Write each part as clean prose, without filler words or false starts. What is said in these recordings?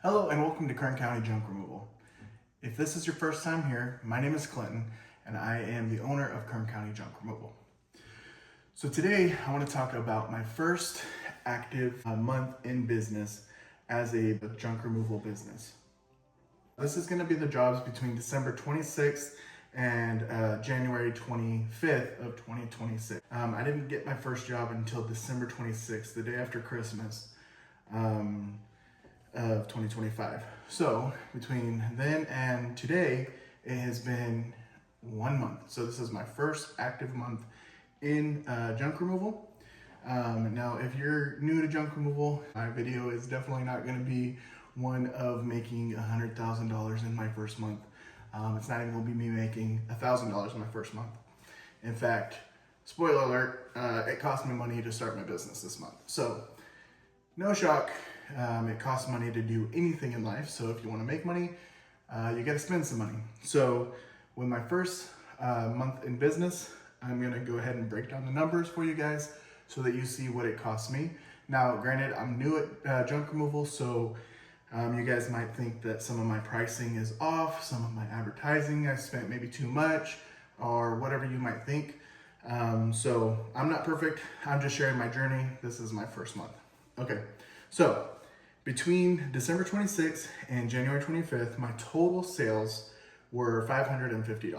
Hello and welcome to Kern County Junk Removal. If this is your first time here, my name is Clinton and I am the owner of Kern County Junk Removal. So today I want to talk about my first active month in business as a junk removal business. This is going to be the jobs between December 26th and January 25th of 2026. I didn't get my first job until December 26th, the day after Christmas. Of 2025. So between then and today, it has been 1 month. So this is my first active month in junk removal. Now, if you're new to junk removal, my video is definitely not going to be one of making $100,000 in my first month. It's not even going to be me making $1,000 in my first month. In fact, spoiler alert, it cost me money to start my business this month. So no shock. It costs money to do anything in life. So if you want to make money, you got to spend some money. So with my first month in business, I'm going to go ahead and break down the numbers for you guys so that you see what it costs me. Now, granted, I'm new at junk removal, so you guys might think that some of my pricing is off, some of my advertising, I spent maybe too much, or whatever you might think. So I'm not perfect. I'm just sharing my journey. This is my first month. Okay, so between December 26th and January 25th, my total sales were $550.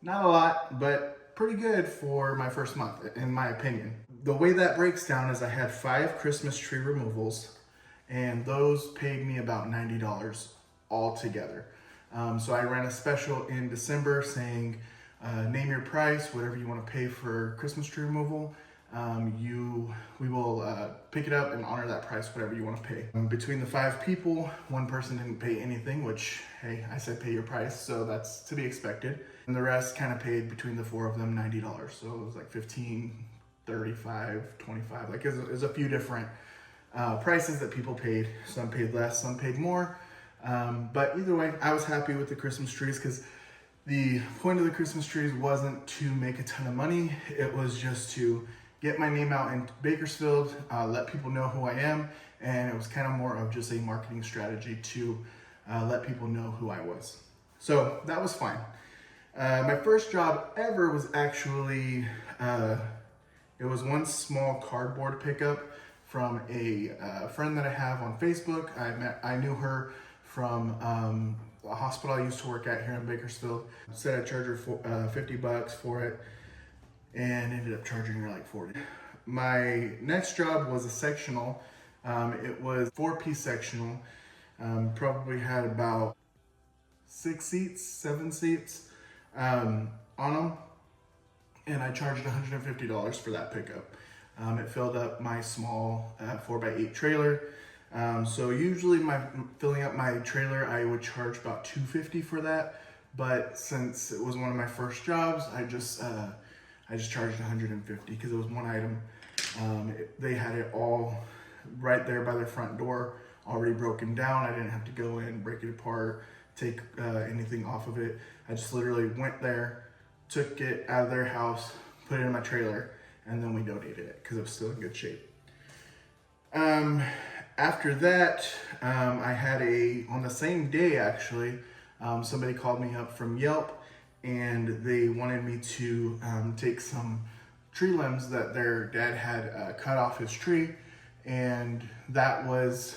Not a lot, but pretty good for my first month, in my opinion. The way that breaks down is I had 5 Christmas tree removals, and those paid me about $90 altogether. So I ran a special in December saying, name your price, whatever you want to pay for Christmas tree removal. We will pick it up and honor that price, whatever you want to pay. Between the 5 people, 1 person didn't pay anything, which, hey, I said pay your price, so that's to be expected. And the rest kind of paid, between the 4 of them, $90. So it was like 15, 35, 25. Like there's a few different prices that people paid. Some paid less, some paid more. But either way, I was happy with the Christmas trees because the point of the Christmas trees wasn't to make a ton of money. It was just to get my name out in Bakersfield, let people know who I am, and it was kind of more of just a marketing strategy to let people know who I was. So that was fine. My first job ever was actually, it was one small cardboard pickup from a friend that I have on Facebook. I knew her from a hospital I used to work at here in Bakersfield. Said I'd charge her $50 for it, and ended up charging her like $40. My next job was a sectional. It was 4-piece sectional. Probably had about 6 seats, 7 seats on them, and I charged $150 for that pickup. It filled up my small 4x8 trailer. So usually filling up my trailer, I would charge about $250 for that. But since it was one of my first jobs, I just charged $150 because it was one item. They had it all right there by their front door, already broken down. I didn't have to go in, break it apart, take anything off of it. I just literally went there, took it out of their house, put it in my trailer, and then we donated it because it was still in good shape. After that, I had on the same day actually, somebody called me up from Yelp, and they wanted me to take some tree limbs that their dad had cut off his tree, and that was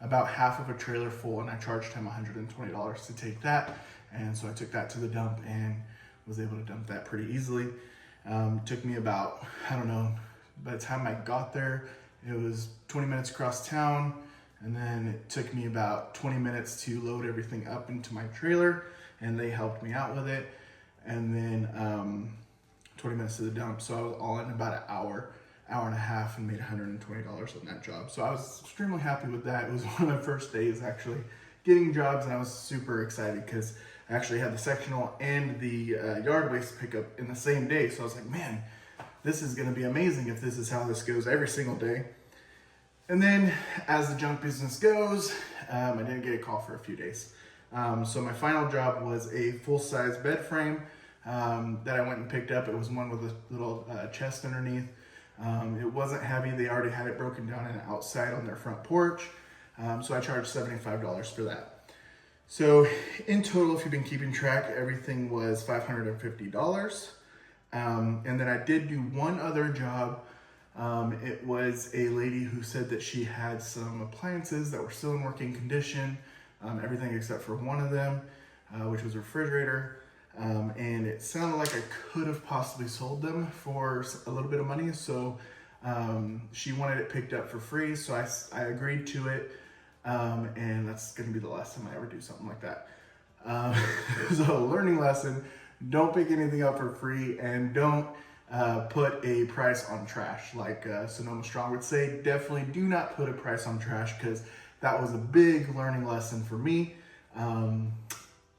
about half of a trailer full, and I charged him $120 to take that, and so I took that to the dump and was able to dump that pretty easily. Took me about, I don't know, by the time I got there, it was 20 minutes across town, and then it took me about 20 minutes to load everything up into my trailer, and they helped me out with it, and then 20 minutes to the dump. So I was all in about an hour and a half, and made $120 on that job. So I was extremely happy with that. It was one of my first days actually getting jobs, and I was super excited because I actually had the sectional and the yard waste pickup in the same day. So I was like, man, this is gonna be amazing if this is how this goes every single day. And then as the junk business goes, I didn't get a call for a few days. So my final job was a full-size bed frame that I went and picked up. It was one with a little chest underneath. It wasn't heavy. They already had it broken down and outside on their front porch. So I charged $75 for that. So in total, if you've been keeping track, everything was $550. And then I did do one other job. It was a lady who said that she had some appliances that were still in working condition, everything except for one of them, which was a refrigerator. And it sounded like I could have possibly sold them for a little bit of money. So she wanted it picked up for free. So I agreed to it. And that's going to be the last time I ever do something like that. So learning lesson, don't pick anything up for free, and don't put a price on trash. Like Sonoma Strong would say, definitely do not put a price on trash, because that was a big learning lesson for me.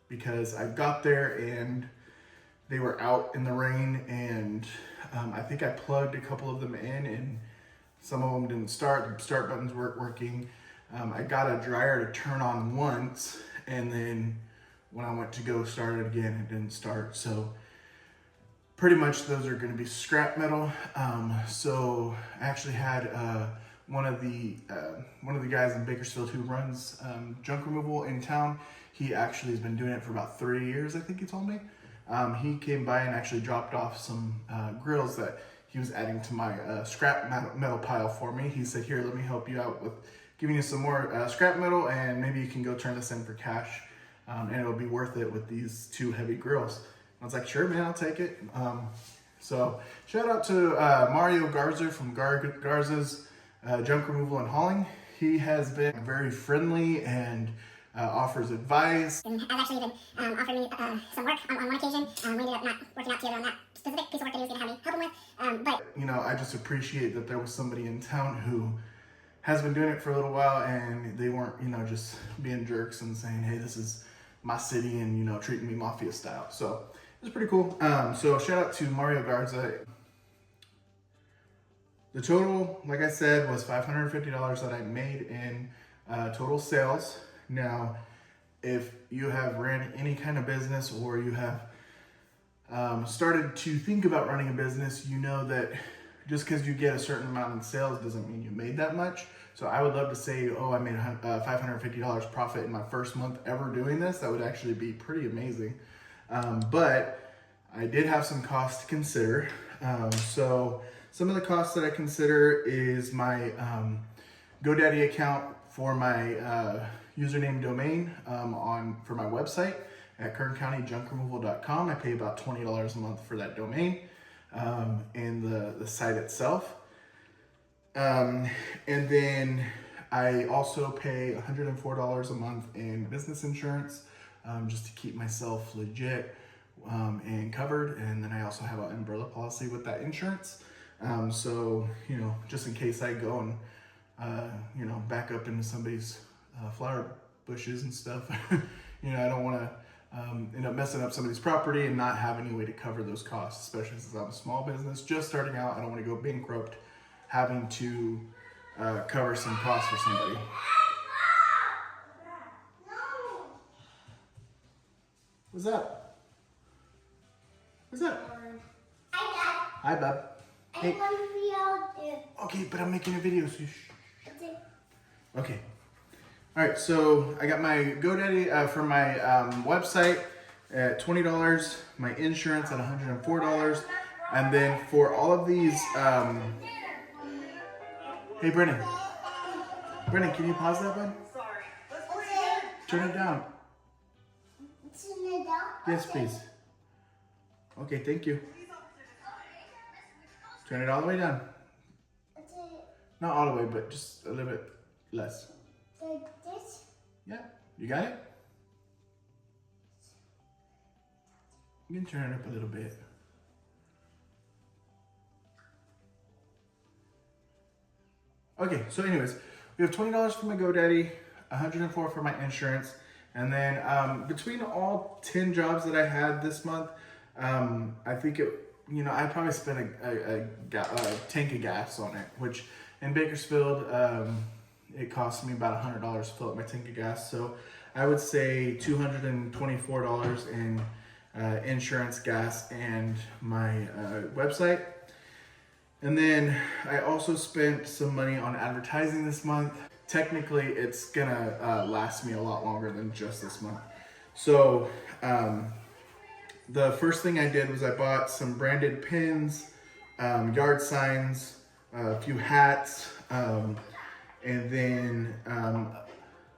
Because I got there and they were out in the rain, and I think I plugged a couple of them in and some of them didn't start. The start buttons weren't working. I got a dryer to turn on once, and then when I went to go start it again, it didn't start. So pretty much those are going to be scrap metal. So I actually had one of the guys in Bakersfield who runs junk removal in town. He actually has been doing it for about 3 years, I think he told me. He came by and actually dropped off some grills that he was adding to my scrap metal pile for me. He said, here, let me help you out with giving you some more scrap metal, and maybe you can go turn this in for cash, and it'll be worth it with these 2 heavy grills. I was like, sure, man, I'll take it. So shout out to Mario Garza from Garza's Junk Removal and Hauling. He has been very friendly and offers advice. And has actually even offered me some work on one occasion. We ended up not working out together on that specific piece of work that he was going to have me help him with. But you know, I just appreciate that there was somebody in town who has been doing it for a little while, and they weren't, you know, just being jerks and saying, hey, this is my city, and, you know, treating me mafia style. So it was pretty cool. So shout out to Mario Garza. The total, like I said, was $550 that I made in total sales. Now, if you have ran any kind of business, or you have started to think about running a business, you know that just because you get a certain amount in sales doesn't mean you made that much. So I would love to say, oh, I made $550 profit in my first month ever doing this. That would actually be pretty amazing. But I did have some costs to consider. So some of the costs that I consider is my GoDaddy account for my username domain for my website at KernCountyJunkRemoval.com. I pay about $20 a month for that domain and the site itself. And then I also pay $104 a month in business insurance just to keep myself legit and covered. And then I also have an umbrella policy with that insurance. So, you know, just in case I go and, you know, back up into somebody's flower bushes and stuff, you know, I don't want to end up messing up somebody's property and not have any way to cover those costs, especially since I'm a small business just starting out. I don't want to go bankrupt having to cover some costs for somebody. What's up? What's up? Hi, bub. Hey. Okay, but I'm making a video, so okay. All right, so I got my GoDaddy for my website at $20, my insurance at $104, and then for all of these, hey, Brennan, can you pause that, bud? sorry. Turn it down. Turn it down? Yes, please. Okay, thank you. Turn it all the way down. Not all the way, but just a little bit less. Like this? Yeah, you got it? You can turn it up a little bit. Okay, so anyways, we have $20 for my GoDaddy, $104 for my insurance, and then between all 10 jobs that I had this month, I think I probably spent a tank of gas on it, which in Bakersfield, it cost me about $100 to fill up my tank of gas. So I would say $224 in insurance, gas, and my website. And then I also spent some money on advertising this month. Technically, it's gonna last me a lot longer than just this month. So the first thing I did was I bought some branded pins, yard signs, a few hats, and then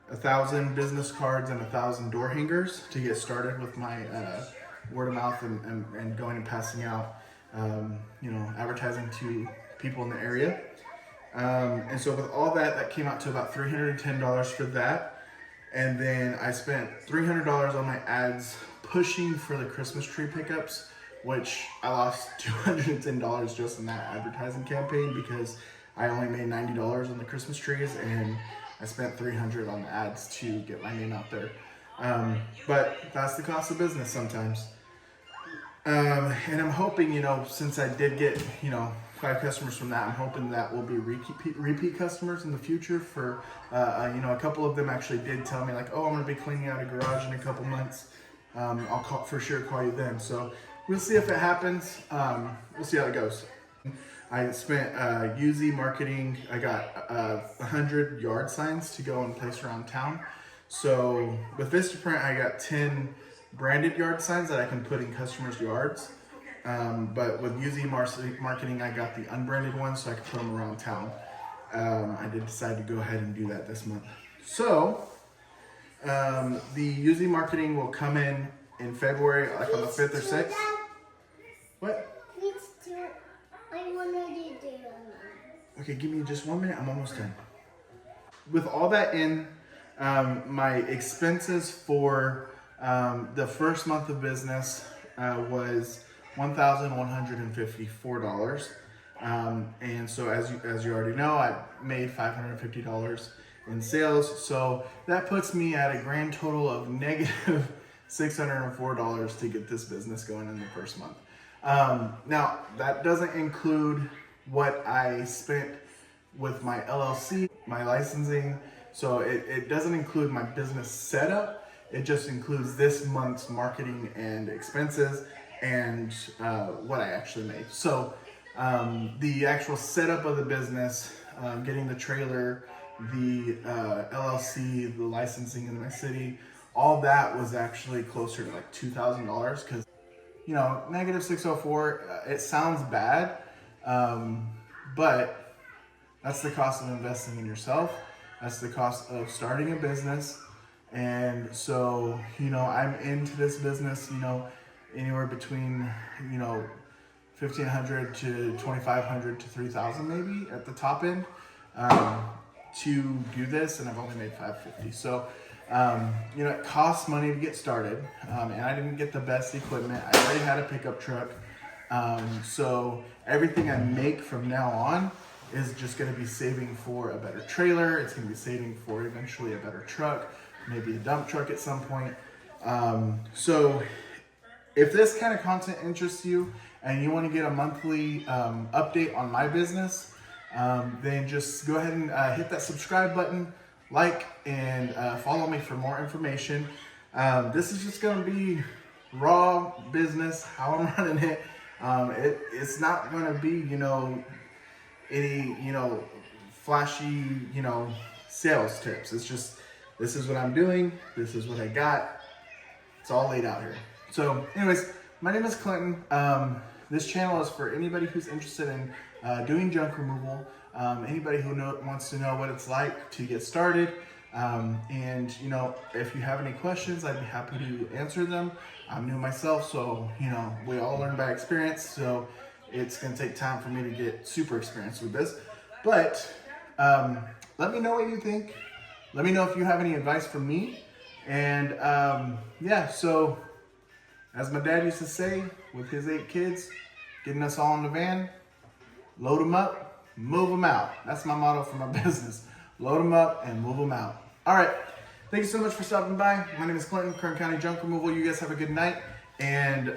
1,000 business cards and 1,000 door hangers to get started with my word of mouth and going and passing out, advertising to people in the area. And so with all that, that came out to about $310 for that. And then I spent $300 on my ads pushing for the Christmas tree pickups, which I lost $210 just in that advertising campaign because I only made $90 on the Christmas trees and I spent $300 on the ads to get my name out there. But that's the cost of business sometimes. And I'm hoping, since I did get, 5 customers from that, I'm hoping that will be repeat customers in the future for, a couple of them actually did tell me like, oh, I'm going to be cleaning out a garage in a couple months. I'll for sure call you then. So we'll see if it happens. We'll see how it goes. I spent UZ marketing. I got 100 yard signs to go and place around town. So with Vistaprint, I got 10 branded yard signs that I can put in customers' yards. But with UZ marketing, I got the unbranded ones so I could put them around town. I did decide to go ahead and do that this month. So the UZ marketing will come in February, like on the 5th or 6th. What? I wanted to do. Okay, give me just 1 minute. I'm almost done. With all that in, my expenses for the first month of business was $1,154. And so as you already know, I made $550 in sales. So that puts me at a grand total of negative $604 to get this business going in the first month. Now that doesn't include what I spent with my LLC, my licensing. So it doesn't include my business setup. It just includes this month's marketing and expenses and what I actually made. So the actual setup of the business, getting the trailer, the LLC, the licensing in my city, all that was actually closer to like $2,000 because, negative 604, it sounds bad, but that's the cost of investing in yourself. That's the cost of starting a business. And so, I'm into this business, anywhere between, $1,500 to $2,500 to $3,000 maybe at the top end to do this, and I've only made $550. So, it costs money to get started, and I didn't get the best equipment. I already had a pickup truck, so everything I make from now on is just going to be saving for a better trailer. It's going to be saving for eventually a better truck, maybe a dump truck at some point. So if this kind of content interests you and you want to get a monthly update on my business, then just go ahead and hit that subscribe button, like, and follow me for more information. This is just going to be raw business, how I'm running it. It's not going to be, any, flashy, sales tips. It's just, this is what I'm doing. This is what I got. It's all laid out here. So anyways, my name is Clinton. This channel is for anybody who's interested in doing junk removal. Anybody who wants to know what it's like to get started. And if you have any questions, I'd be happy to answer them. I'm new myself, so we all learn by experience. So it's gonna take time for me to get super experienced with this. But let me know what you think. Let me know if you have any advice for me. And so as my dad used to say with his 8 kids, getting us all in the van, load them up, move them out. That's my motto for my business. Load them up and move them out. All right. Thank you so much for stopping by. My name is Clinton, Kern County Junk Removal. You guys have a good night. And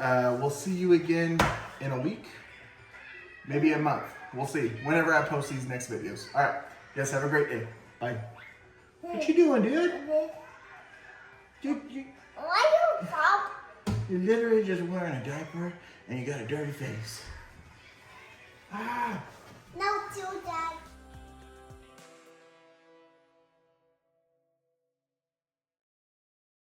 we'll see you again in a week, maybe a month. We'll see. Whenever I post these next videos. All right. You guys have a great day. Bye. What you doing, dude? Why you stop? You're literally just wearing a diaper and you got a dirty face. Ah. No, too, Dad.